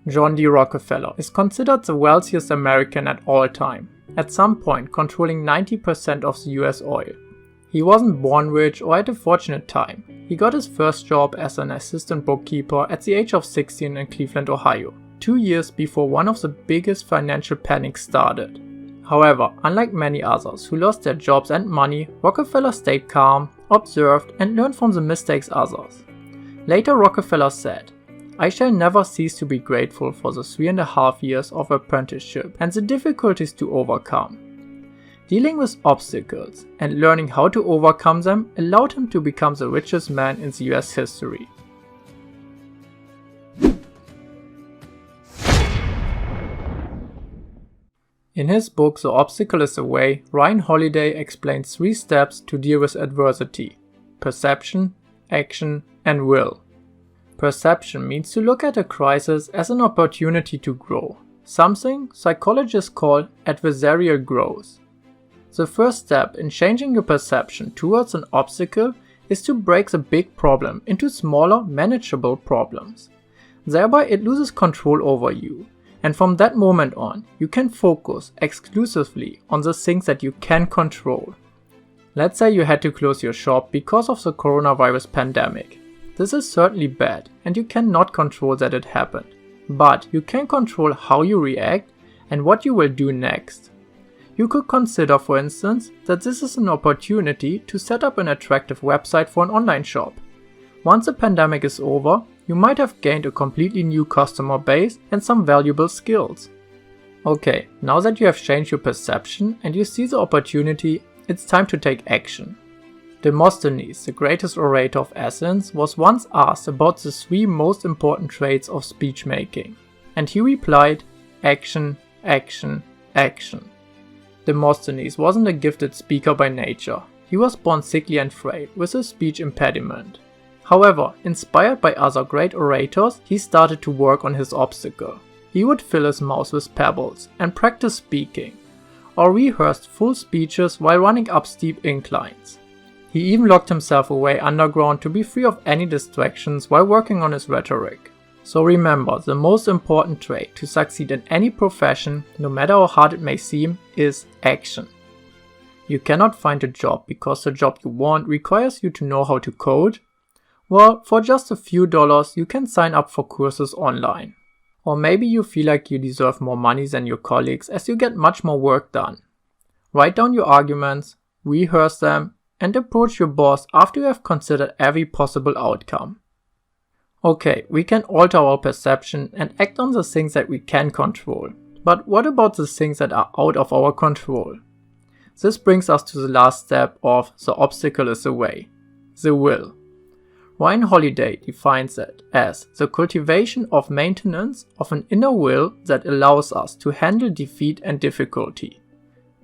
John D. Rockefeller is considered the wealthiest American at all time, at some point controlling 90% of the US oil. He wasn't born rich or at a fortunate time. He got his first job as an assistant bookkeeper at the age of 16 in Cleveland, Ohio, 2 years before one of the biggest financial panics started. However, unlike many others who lost their jobs and money, Rockefeller stayed calm, observed, and learned from the mistakes others. Later, Rockefeller said, "I shall never cease to be grateful for the 3.5 years of apprenticeship and the difficulties to overcome." Dealing with obstacles and learning how to overcome them allowed him to become the richest man in the US history. In his book The Obstacle is the Way, Ryan Holiday explains 3 steps to deal with adversity: perception, action, and will. Perception means to look at a crisis as an opportunity to grow, something psychologists call adversarial growth. The first step in changing your perception towards an obstacle is to break the big problem into smaller, manageable problems. Thereby it loses control over you, and from that moment on, you can focus exclusively on the things that you can control. Let's say you had to close your shop because of the coronavirus pandemic. This is certainly bad, and you cannot control that it happened, but you can control how you react and what you will do next. You could consider, for instance, that this is an opportunity to set up an attractive website for an online shop. Once the pandemic is over, you might have gained a completely new customer base and some valuable skills. Okay, now that you have changed your perception and you see the opportunity, it's time to take action. Demosthenes, the greatest orator of Athens, was once asked about the 3 most important traits of speech making, and he replied, action, action, action. Demosthenes wasn't a gifted speaker by nature. He was born sickly and frail, with a speech impediment. However, inspired by other great orators, he started to work on his obstacle. He would fill his mouth with pebbles and practice speaking, or rehearsed full speeches while running up steep inclines. He even locked himself away underground to be free of any distractions while working on his rhetoric. So remember, the most important trait to succeed in any profession, no matter how hard it may seem, is action. You cannot find a job because the job you want requires you to know how to code. Well, for just a few dollars you can sign up for courses online. Or maybe you feel like you deserve more money than your colleagues as you get much more work done. Write down your arguments, rehearse them, and approach your boss after you have considered every possible outcome. Okay, we can alter our perception and act on the things that we can control. But what about the things that are out of our control? This brings us to the last step of The Obstacle is the Way, the will. Ryan Holiday defines it as the cultivation of maintenance of an inner will that allows us to handle defeat and difficulty.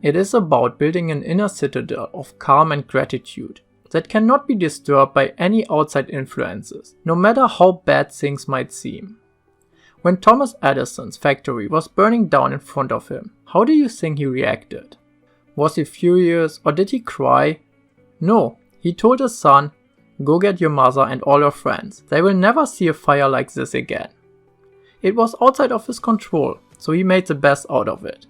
It is about building an inner citadel of calm and gratitude that cannot be disturbed by any outside influences, no matter how bad things might seem. When Thomas Edison's factory was burning down in front of him, how do you think he reacted? Was he furious or did he cry? No, he told his son, "Go get your mother and all your friends. They will never see a fire like this again." It was outside of his control, so he made the best out of it.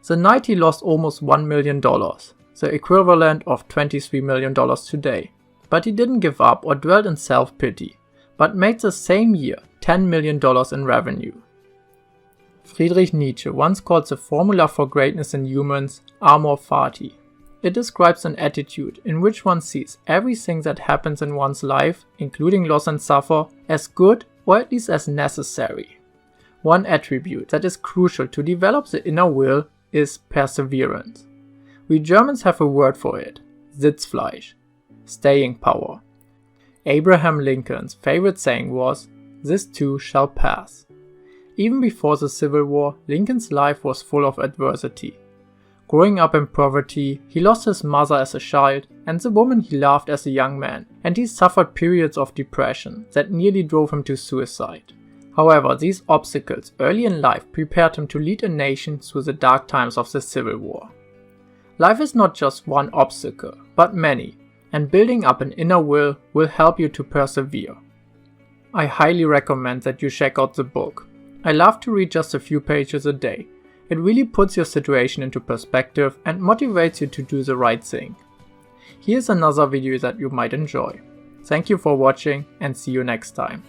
The night he lost almost $1 million, the equivalent of $23 million today. But he didn't give up or dwell in self-pity, but made the same year $10 million in revenue. Friedrich Nietzsche once called the formula for greatness in humans amor fati. It describes an attitude in which one sees everything that happens in one's life, including loss and suffer, as good or at least as necessary. One attribute that is crucial to develop the inner will is perseverance. We Germans have a word for it, Sitzfleisch, staying power. Abraham Lincoln's favorite saying was, "This too shall pass." Even before the Civil War, Lincoln's life was full of adversity. Growing up in poverty, he lost his mother as a child and the woman he loved as a young man, and he suffered periods of depression that nearly drove him to suicide. However, these obstacles early in life prepared him to lead a nation through the dark times of the Civil War. Life is not just one obstacle, but many, and building up an inner will help you to persevere. I highly recommend that you check out the book. I love to read just a few pages a day. It really puts your situation into perspective and motivates you to do the right thing. Here's another video that you might enjoy. Thank you for watching and see you next time.